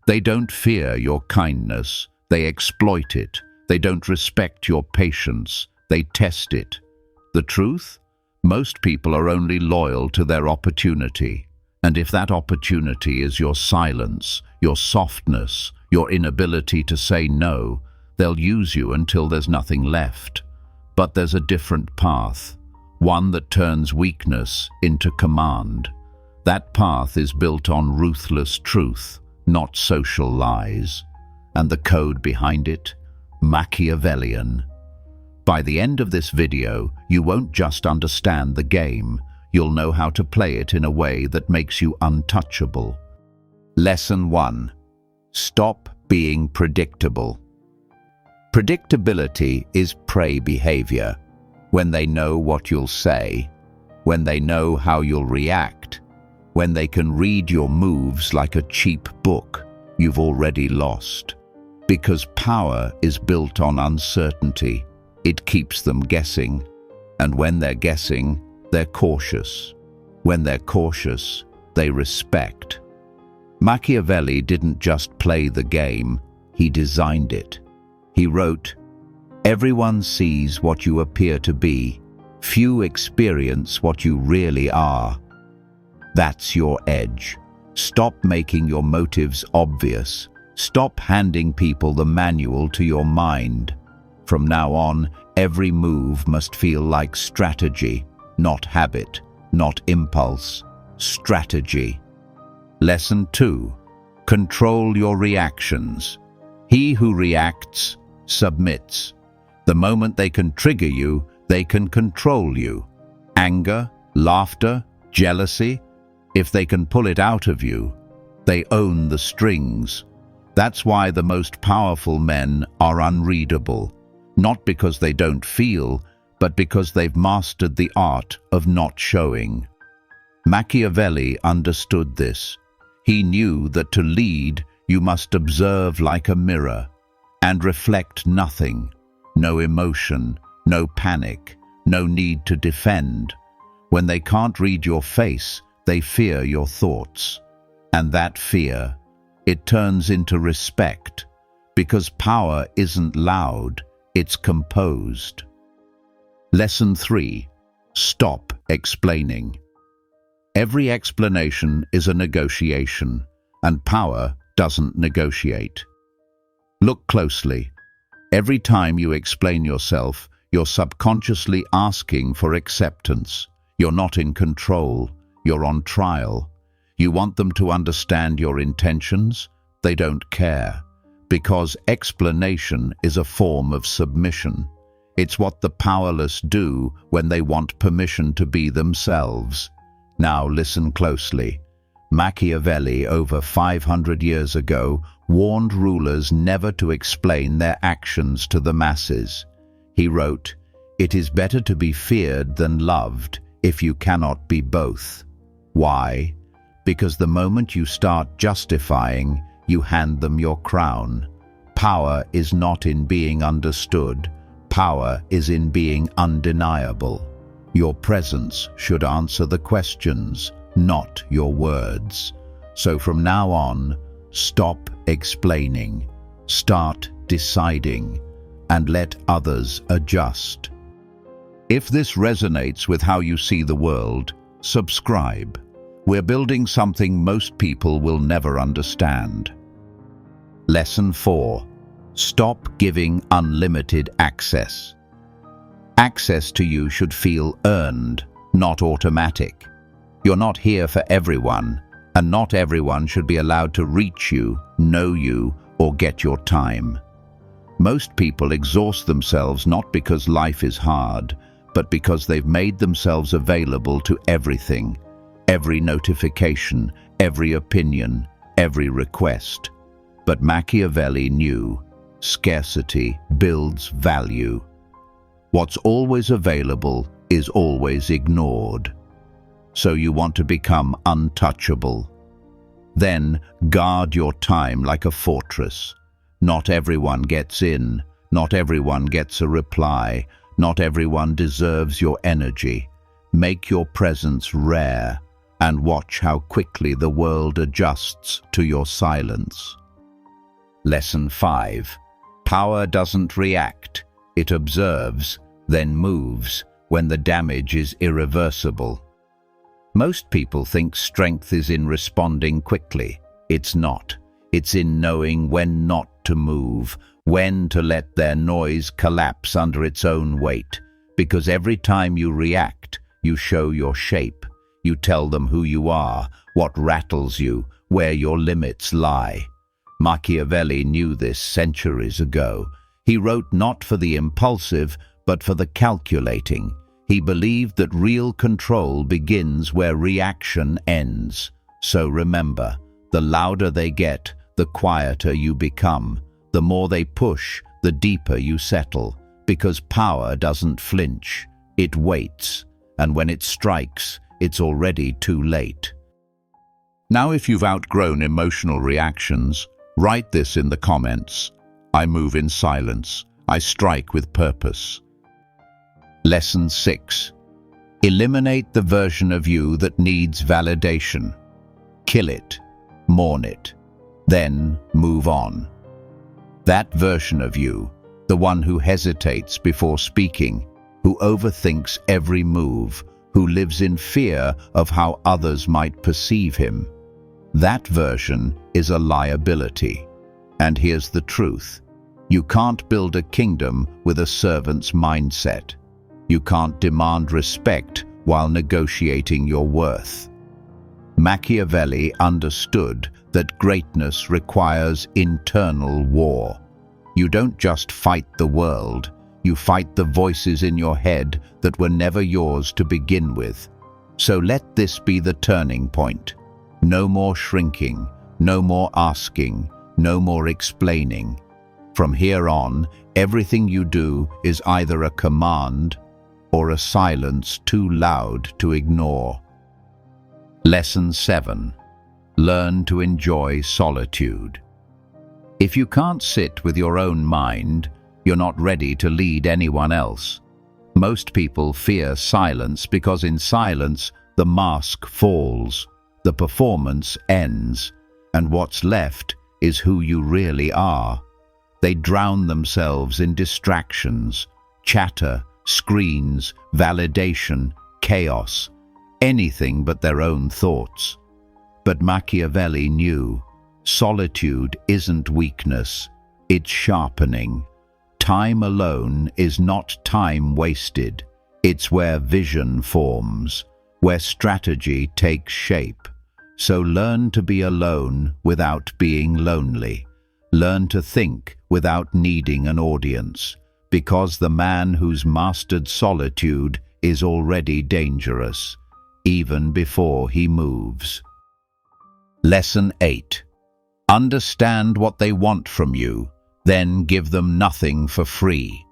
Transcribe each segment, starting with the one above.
They don't fear your kindness, they exploit it. They don't respect your patience, they test it. The truth? Most people are only loyal to their opportunity. And if that opportunity is your silence, your softness, your inability to say no, they'll use you until there's nothing left. But there's a different path, one that turns weakness into command. That path is built on ruthless truth, not social lies. And the code behind it? Machiavellian. By the end of this video, you won't just understand the game, you'll know how to play it in a way that makes you untouchable. Lesson 1. Stop being predictable. Predictability is prey behavior. When they know what you'll say, when they know how you'll react, when they can read your moves like a cheap book, you've already lost. Because power is built on uncertainty, it keeps them guessing. And when they're guessing, they're cautious. When they're cautious, they respect. Machiavelli didn't just play the game, he designed it. He wrote, "Everyone sees what you appear to be. Few experience what you really are." That's your edge. Stop making your motives obvious. Stop handing people the manual to your mind. From now on, every move must feel like strategy, not habit, not impulse. Strategy. Lesson 2. Control your reactions. He who reacts submits. The moment they can trigger you, they can control you. Anger, laughter, jealousy, if they can pull it out of you, they own the strings. That's why the most powerful men are unreadable, not because they don't feel, but because they've mastered the art of not showing. Machiavelli understood this. He knew that to lead, you must observe like a mirror and reflect nothing, no emotion, no panic, no need to defend. When they can't read your face, they fear your thoughts. And that fear, it turns into respect, because power isn't loud, it's composed. Lesson 3. Stop explaining. Every explanation is a negotiation, and power doesn't negotiate. Look closely. Every time you explain yourself, you're subconsciously asking for acceptance. You're not in control, you're on trial. You want them to understand your intentions? They don't care. Because explanation is a form of submission. It's what the powerless do when they want permission to be themselves. Now listen closely. Machiavelli, over 500 years ago, warned rulers never to explain their actions to the masses. He wrote, "It is better to be feared than loved if you cannot be both." Why? Because the moment you start justifying, you hand them your crown. Power is not in being understood. Power is in being undeniable. Your presence should answer the questions, not your words. So from now on, stop explaining, start deciding, and let others adjust. If this resonates with how you see the world, subscribe. We're building something most people will never understand. Lesson 4. Stop giving unlimited access. Access to you should feel earned, not automatic. You're not here for everyone, and not everyone should be allowed to reach you, know you, or get your time. Most people exhaust themselves not because life is hard, but because they've made themselves available to everything. Every notification, every opinion, every request. But Machiavelli knew scarcity builds value. What's always available is always ignored. So you want to become untouchable. Then guard your time like a fortress. Not everyone gets in, not everyone gets a reply, not everyone deserves your energy. Make your presence rare and watch how quickly the world adjusts to your silence. Lesson 5. Power doesn't react. It observes, then moves, when the damage is irreversible. Most people think strength is in responding quickly. It's not. It's in knowing when not to move, when to let their noise collapse under its own weight. Because every time you react, you show your shape. You tell them who you are, what rattles you, where your limits lie. Machiavelli knew this centuries ago. He wrote not for the impulsive, but for the calculating. He believed that real control begins where reaction ends. So remember, the louder they get, the quieter you become. The more they push, the deeper you settle. Because power doesn't flinch, it waits. And when it strikes, it's already too late. Now, if you've outgrown emotional reactions, write this in the comments. I move in silence. I strike with purpose. Lesson 6. Eliminate the version of you that needs validation. Kill it. Mourn it. Then move on. That version of you, the one who hesitates before speaking, who overthinks every move, who lives in fear of how others might perceive him, that version is a liability. And here's the truth. You can't build a kingdom with a servant's mindset. You can't demand respect while negotiating your worth. Machiavelli understood that greatness requires internal war. You don't just fight the world, you fight the voices in your head that were never yours to begin with. So let this be the turning point. No more shrinking, no more asking, no more explaining. From here on, everything you do is either a command or a silence too loud to ignore. Lesson 7. Learn to enjoy solitude. If you can't sit with your own mind, you're not ready to lead anyone else. Most people fear silence because in silence, the mask falls, the performance ends, and what's left is who you really are. They drown themselves in distractions, chatter, screens, validation, chaos, anything but their own thoughts. But Machiavelli knew solitude isn't weakness, it's sharpening. Time alone is not time wasted. It's where vision forms, where strategy takes shape. So learn to be alone without being lonely. Learn to think without needing an audience, because the man who's mastered solitude is already dangerous, even before he moves. Lesson 8. Understand what they want from you, then give them nothing for free.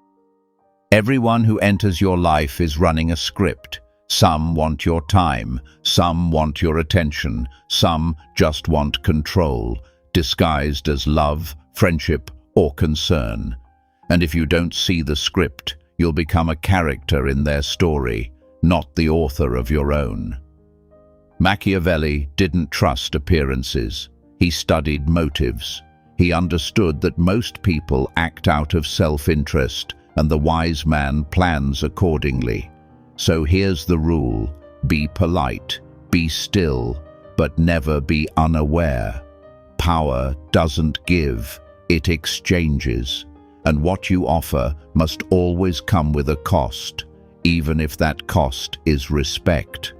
Everyone who enters your life is running a script. Some want your time, some want your attention, some just want control, disguised as love, friendship, or concern. And if you don't see the script, you'll become a character in their story, not the author of your own. Machiavelli didn't trust appearances. He studied motives. He understood that most people act out of self-interest, and the wise man plans accordingly. So here's the rule: be polite, be still, but never be unaware. Power doesn't give, it exchanges, and what you offer must always come with a cost, even if that cost is respect.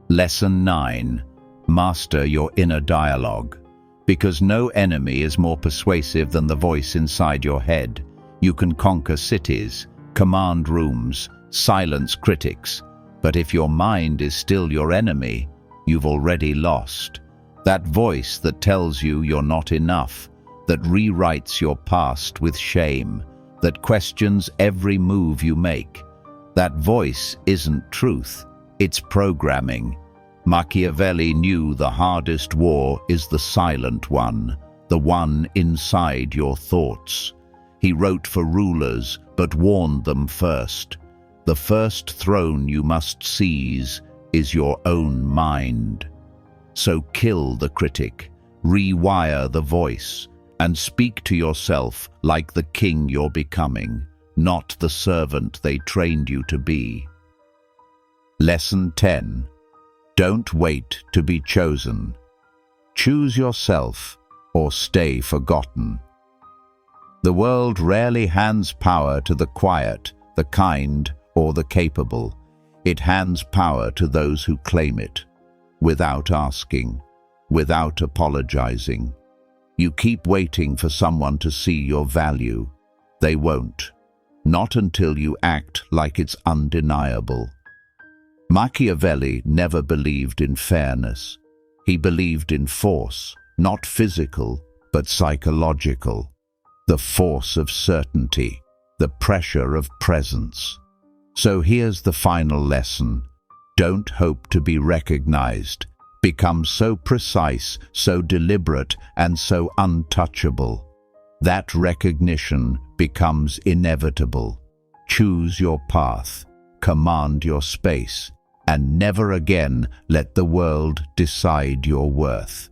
Lesson 9. Master your inner dialogue. Because no enemy is more persuasive than the voice inside your head. You can conquer cities, command rooms, silence critics, but if your mind is still your enemy, you've already lost. That voice that tells you you're not enough, that rewrites your past with shame, that questions every move you make. That voice isn't truth, it's programming. Machiavelli knew the hardest war is the silent one, the one inside your thoughts. He wrote for rulers, but warned them first. The first throne you must seize is your own mind. So kill the critic, rewire the voice, and speak to yourself like the king you're becoming, not the servant they trained you to be. Lesson 10. Don't wait to be chosen. Choose yourself or stay forgotten. The world rarely hands power to the quiet, the kind, or the capable. It hands power to those who claim it, without asking, without apologizing. You keep waiting for someone to see your value. They won't. Not until you act like it's undeniable. Machiavelli never believed in fairness. He believed in force, not physical, but psychological. The force of certainty, the pressure of presence. So here's the final lesson. Don't hope to be recognized. Become so precise, so deliberate, and so untouchable. That recognition becomes inevitable. Choose your path, command your space, and never again let the world decide your worth.